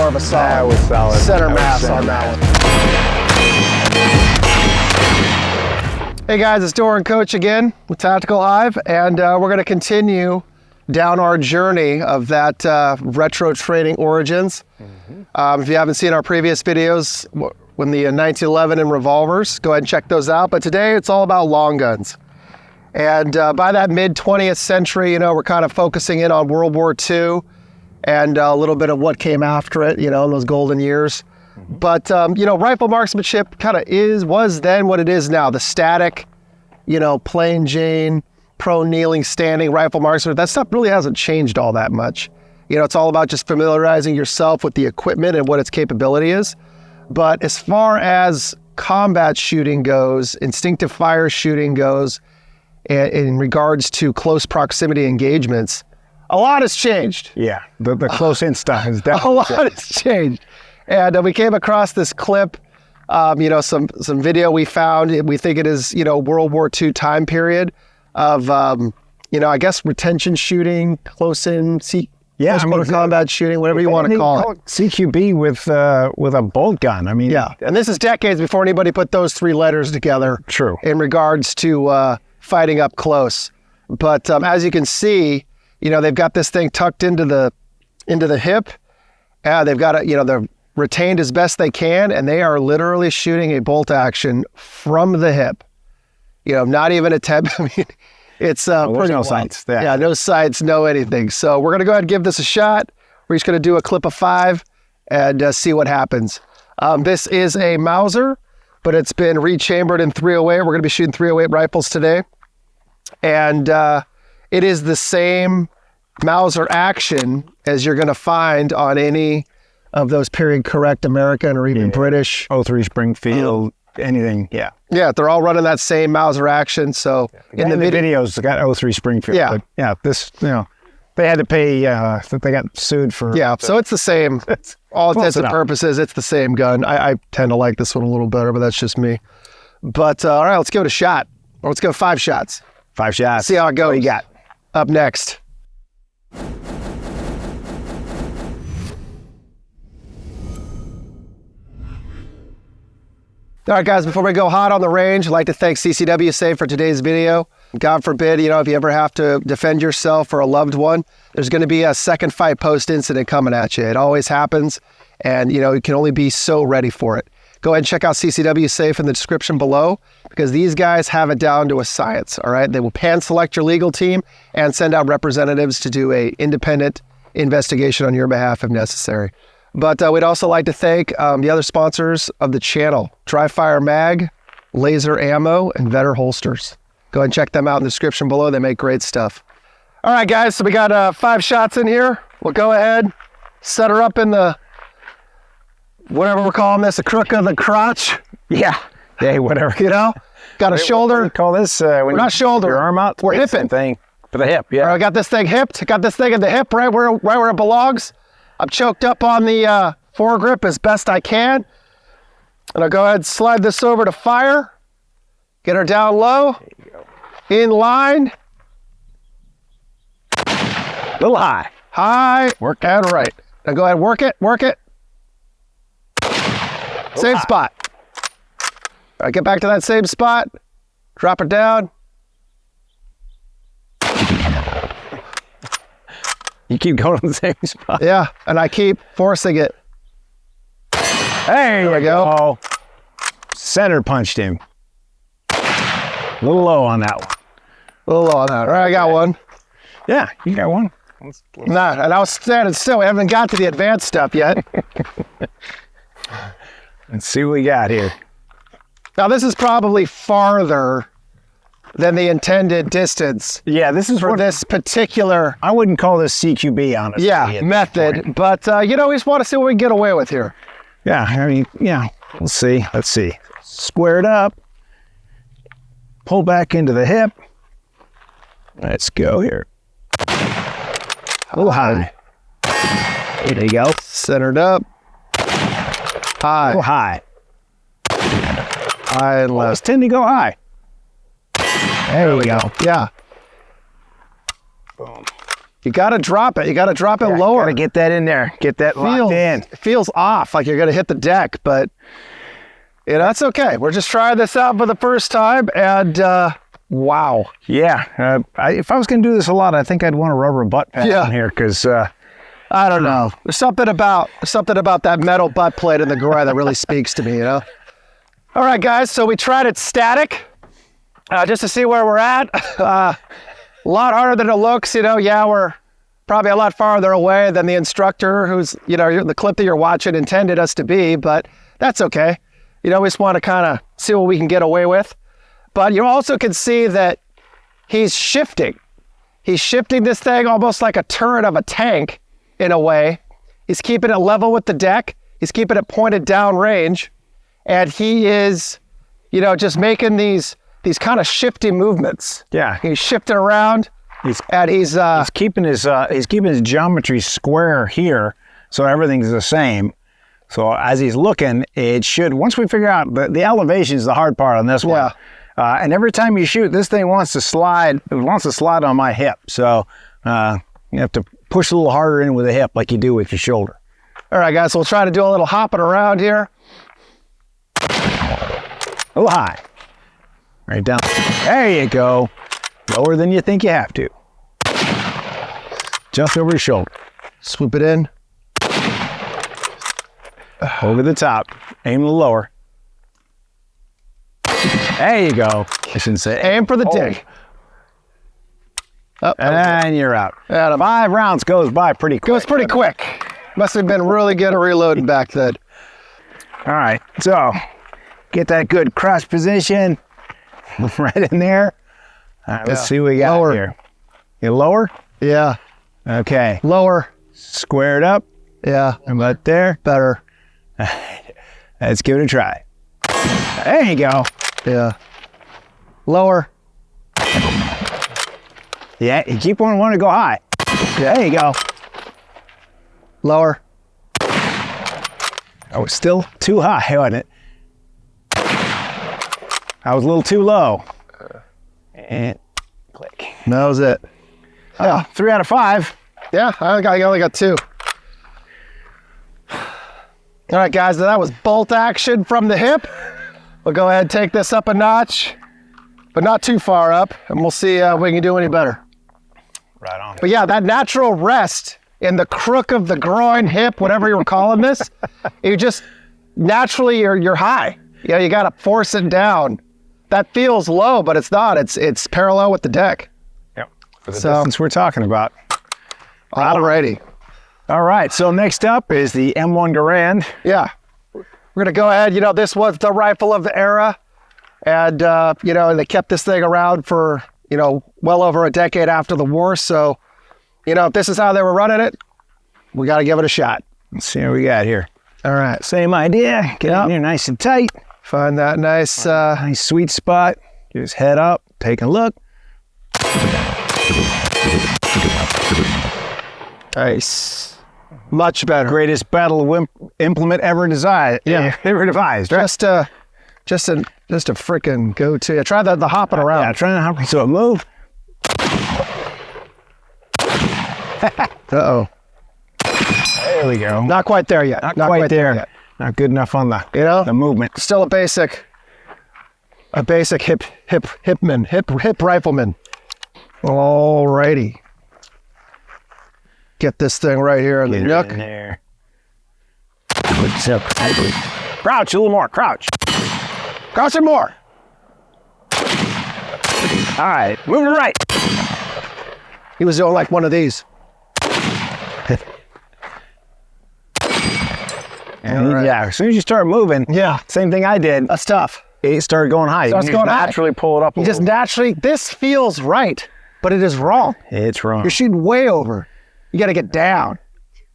of a solid, that was solid. center mass on that one. Hey guys, it's Dorr and Coach again with Tactical Hyve, and we're going to continue down our journey of that retro training origins. If you haven't seen our previous videos, when the 1911 and revolvers, go ahead and check those out. But today it's all about long guns. And by that mid 20th century, we're kind of focusing in on World War II and a little bit of what came after it, in those golden years. But, rifle marksmanship kind of was then what it is now. The static, plain Jane, prone, kneeling, standing rifle marksmanship, that stuff really hasn't changed all that much. It's all about just familiarizing yourself with the equipment and what its capability is. But as far as combat shooting goes, instinctive fire shooting goes, in regards to close proximity engagements, a lot has changed. Yeah, the close in stuff has definitely a lot has changed. And we came across this clip, some video we found. We think it is, World War II time period of, I guess retention shooting, close in, combat shooting, whatever you want to call it. CQB with a bolt gun. I mean, yeah. And this is decades before anybody put those three letters together. True. In regards to fighting up close. But as you can see, they've got this thing tucked into the hip. They've got it, they're retained as best they can, and they are literally shooting a bolt action from the hip. Not even a tab. I mean, it's pretty no sights. Yeah, no sights, no anything. So we're gonna go ahead and give this a shot. We're just gonna do a clip of 5 and see what happens. This is a Mauser, but it's been rechambered in 308. We're gonna be shooting 308 rifles today. And it is the same Mauser action as you're gonna find on any of those period correct American or even British. 03 Springfield, anything, yeah. Yeah, they're all running that same Mauser action. So in the videos, they got 03 Springfield. Yeah. But yeah, this, they had to pay, they got sued for. Yeah, so it's the same. All intents and purposes, it's the same gun. I tend to like this one a little better, but that's just me. But all right, let's give it a shot. Or let's go 5 shots. 5 shots. See how it goes. What do you got? Up next. All right, guys, before we go hot on the range, I'd like to thank CCW Safe for today's video. God forbid, if you ever have to defend yourself or a loved one, there's going to be a second fight post-incident coming at you. It always happens, and, you can only be so ready for it. Go ahead and check out CCW Safe in the description below, because these guys have it down to a science, all right? They will pan-select your legal team and send out representatives to do an independent investigation on your behalf if necessary. But we'd also like to thank the other sponsors of the channel, Dry Fire Mag, Laser Ammo, and Vetter Holsters. Go ahead and check them out in the description below. They make great stuff. All right, guys, so we got 5 shots in here. We'll go ahead, set her up in the, whatever we're calling this, a crook of the crotch. Yeah, whatever. Got a shoulder. What do you call this? We're not shoulder. Your arm out? We're hipping. Thing for the hip, yeah. All right, I got this thing hipped. Got this thing in the hip right where it belongs. I'm choked up on the foregrip as best I can. And I'll go ahead and slide this over to fire. Get her down low. There you go. In line. A little high. High. Work and right. Now go ahead and work it. Same spot. All right, get back to that same spot. Drop it down. You keep going to the same spot. Yeah, and I keep forcing it. There we go. Oh, center punched him. A little low on that one. A little low on that. All right, I got one. Yeah, you got one. Nah, and I was standing still. We haven't got to the advanced stuff yet. Let's see what we got here. Now, this is probably farther than the intended distance. Yeah, this is for this particular. I wouldn't call this CQB, honestly. Yeah, method. But we just want to see what we can get away with here. Yeah, I mean, we'll see. Let's see. Square it up. Pull back into the hip. Let's go here. A little high. There you go. Centered up. High. A little high. High and left. Tend to go high. There we go. Yeah. Boom. You got to drop it. You got to drop it lower. Got to get that in there. Get that locked in. It feels off, like you're going to hit the deck, but you know, that's okay. We're just trying this out for the first time, and wow. Yeah. If I was going to do this a lot, I think I'd want a rubber butt pad in here because I don't know. There's something about that metal butt plate in the groin that really speaks to me, you know? All right, guys, so we tried it static just to see where we're at. A lot harder than it looks, you know. Yeah, we're probably a lot farther away than the instructor who's, you know, the clip that you're watching intended us to be, but that's okay. You know, we just want to kind of see what we can get away with. But you also can see that he's shifting. He's shifting this thing almost like a turret of a tank in a way. He's keeping it level with the deck. He's keeping it pointed down range. And he is, you know, just making these kind of shifty movements. Yeah. He's shifting around. He's keeping his geometry square here, so everything's the same. So as he's looking, it should, once we figure out the elevation is the hard part on this one. And every time you shoot, this thing wants to slide. It wants to slide on my hip. So you have to push a little harder in with the hip like you do with your shoulder. All right, guys, so we'll try to do a little hopping around here. A little high. Right down. There you go. Lower than you think you have to. Just over your shoulder. Swoop it in. Over the top. Aim a little lower. There you go. I shouldn't say aim for the dig. Oh, and you're out. 5 rounds goes by pretty quick. Goes pretty quick. Must have been really good at reloading back then. All right, so get that good crush position right in there. All right, let's see what we got here. You lower? Yeah. Okay. Lower. Square it up. Yeah. How about there? Better. Let's give it a try. There you go. Yeah. Lower. Yeah, you keep on wanting to go high. There you go. Lower. I was still too high, wasn't it? I was a little too low. And click. That was it. Yeah, 3 out of 5. Yeah, I only got 2. All right, guys, that was bolt action from the hip. We'll go ahead and take this up a notch, but not too far up, and we'll see if we can do any better. Right on. But yeah, that natural rest in the crook of the groin, hip, whatever you're calling this, you just naturally you're high. Yeah, you got to force it down. That feels low, but it's not. It's parallel with the deck. Yep. For the distance we're talking about. Alrighty. All right. So next up is the M1 Garand. Yeah. We're gonna go ahead. You know, this was the rifle of the era, and you know, they kept this thing around for, you know, well over a decade after the war. So, you know, if this is how they were running it, we got to give it a shot. Let's see what we got here. All right. Same idea. Get in here nice and tight. Find that nice, nice sweet spot. Just head up, take a look. Nice. Much better. Greatest battle implement ever devised. Yeah. Ever devised. Right? Just a freaking go-to. Yeah, try the hopping around. Yeah, try to hop. So it move. Uh-oh. There we go. Not quite there yet. Not quite there yet. Not good enough on the, you know, the movement. Still a basic hip rifleman. Alrighty. Get this thing right here in the nook. In there. Crouch a little more. Crouch. Crouch it more. All right. Moving right. He was doing like one of these. And yeah, as soon as you start moving, same thing I did. That's tough. It started going high. Starts going high. Naturally pull it up a You just naturally, this feels right, but it is wrong. It's wrong. You're shooting way over. You got to get down.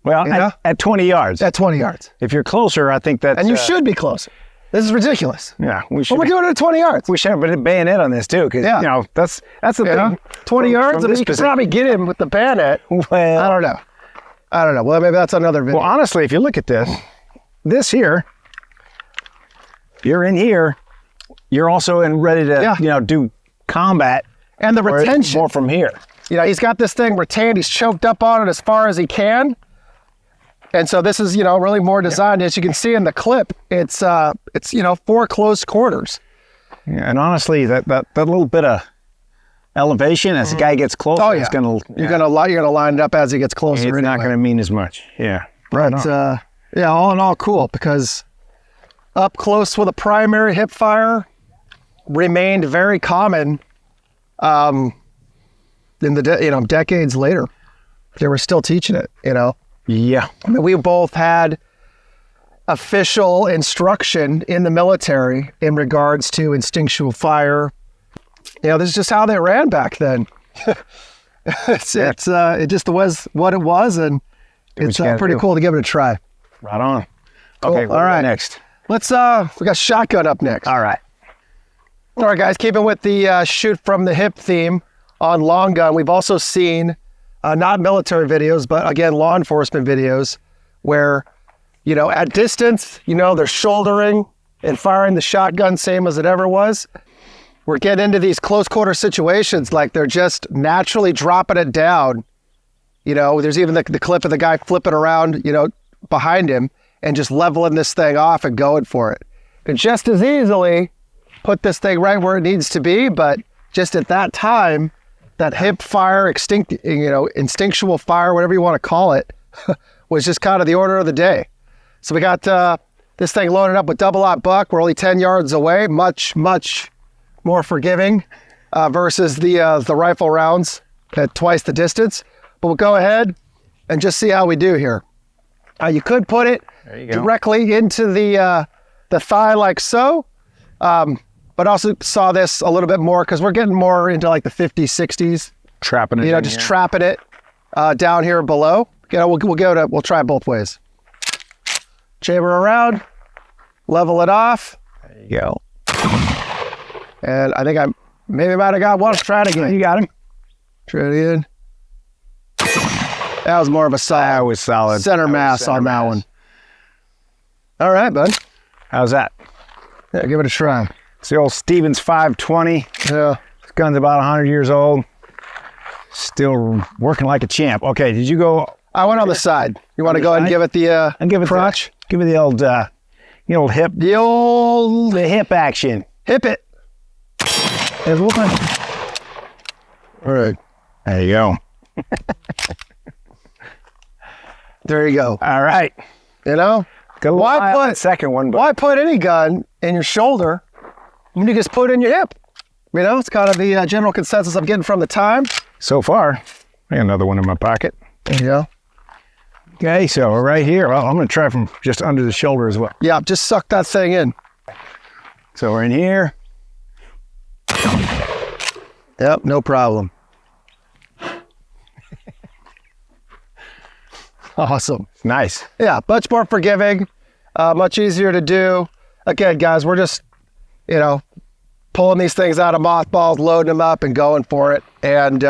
Well, at 20 yards. At 20 yards. If you're closer, I think that's... And you should be closer. This is ridiculous. Yeah, we should. Well, we're doing it at 20 yards. We should have a bayonet on this too, because you know that's the thing. 20 yards. I mean, you could probably get him with the bayonet. Well, I don't know. Well, maybe that's another video. Well, honestly, if you look at this here, you're in here. You're also ready to do combat, and the retention more from here. you know, he's got this thing retained. He's choked up on it as far as he can. And so this is, you know, really more designed, as you can see in the clip, it's you know, 4 close quarters. Yeah, and honestly, that little bit of elevation as the guy gets closer, Oh, yeah. it's gonna You're gonna line it up as he gets closer. it's not gonna mean as much. Yeah. Right But on. yeah, all in all, cool, because up close with a primary hip fire remained very common. In the you know, decades later, they were still teaching it. You know, Yeah. I mean, we both had official instruction in the military in regards to instinctual fire. You know, this is just how they ran back then. It just was what it was, and it's pretty cool to give it a try. Right on. Cool. Okay, All right. next. Let's we got shotgun up next. All right. All right, guys, keeping with the shoot from the hip theme on long gun, we've also seen not military videos, but again, law enforcement videos where, you know, at distance, you know, they're shouldering and firing the shotgun same as it ever was. We're getting into these close quarter situations like they're just naturally dropping it down. You know, there's even the clip of the guy flipping around, you know, behind him and just leveling this thing off and going for it. Could just as easily put this thing right where it needs to be, but just at that time, that hip fire, instinctual fire, whatever you want to call it, was just kind of the order of the day. So we got this thing loaded up with double-aught buck. We're only 10 yards away, much, much more forgiving versus the rifle rounds at twice the distance. But we'll go ahead and just see how we do here. You could put it directly into the thigh like so, but also saw this a little bit more because we're getting more into like the 50s, 60s. Trapping it. You know, just trapping it down here below. You know, we'll try it both ways. Chamber around, level it off. There you go. And I think I maybe might have got one. Let's try it again. You got him. Try it again. That was more of a That was solid. center mass on that one. All right, bud. How's that? Yeah, give it a try. It's the old Stevens 520. Yeah. This gun's about 100 years old. Still working like a champ. Okay, did you go? I went on the side. You want to go ahead and give it the And give it crotch? give it the old hip. The hip action. Hip it. There's one. All right. There you go. There you go. All right. You know? Why put the second one? But Why put any gun in your shoulder when you just put it in your hip? You know, it's kind of the general consensus I'm getting from the time. so far, I got another one in my pocket. There you go. Okay, so we're right here. Well, I'm going to try from just under the shoulder as well. Yeah, just suck that thing in. So we're in here. Yep, no problem. Awesome. Nice. Yeah, much more forgiving, much easier to do. Again, guys, we're just, you know, pulling these things out of mothballs, loading them up and going for it. And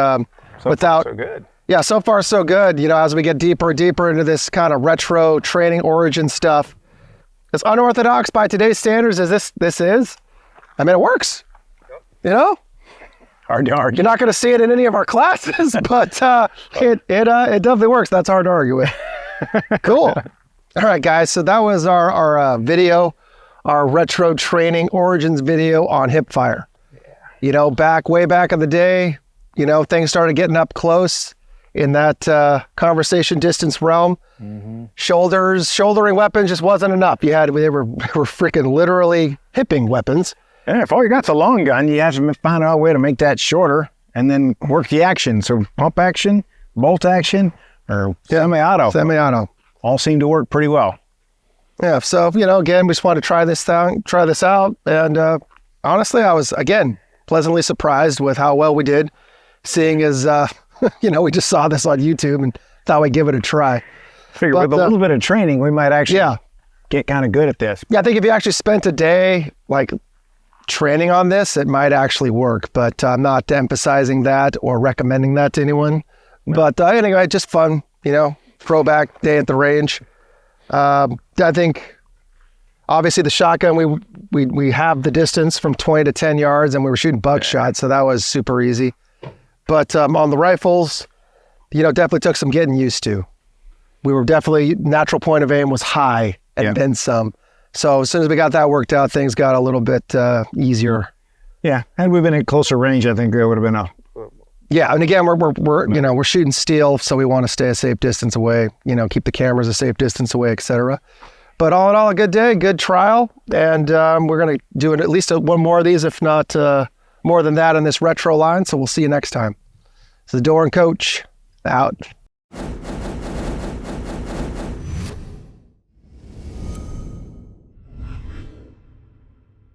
without, so good. yeah, so far so good. You know, as we get deeper and deeper into this kind of retro training origin stuff, as unorthodox by today's standards as this is, I mean, it works. You know? Hard to argue. You're not going to see it in any of our classes, but it definitely works. That's hard to argue with. Cool. All right, guys. So that was our video, our retro training origins video on hip fire. Yeah. You know, way back in the day, you know, things started getting up close in that conversation distance realm. Mm-hmm. Shouldering weapons just wasn't enough. They were freaking literally hipping weapons. Yeah, if all you got's a long gun, you have to find out a way to make that shorter and then work the action. So pump action, bolt action, or semi-auto. Semi-auto. All seem to work pretty well. Yeah, so, you know, again, we just wanted to try this out. And honestly, I was, again, pleasantly surprised with how well we did, seeing as, you know, we just saw this on YouTube and thought we'd give it a try. Figure with a little bit of training, we might actually get kind of good at this. Yeah, I think if you actually spent a day, like, training on this, it might actually work, but I'm not emphasizing that or recommending that to anyone. No. But anyway, just fun, you know, throwback day at the range. I think obviously the shotgun, we have the distance from 20 to 10 yards and we were shooting buckshot, so that was super easy. But on the rifles, definitely took some getting used to. We were definitely, natural point of aim was high and then some. So as soon as we got that worked out, things got a little bit easier. Yeah, had we been at closer range, I think there would have been a... Yeah, and again, we're shooting steel, so we want to stay a safe distance away, keep the cameras a safe distance away, etc. But all in all, a good day, good trial, and we're going to do at least one more of these, if not more than that, in this retro line, so we'll see you next time. This is Dorr and Coch, out.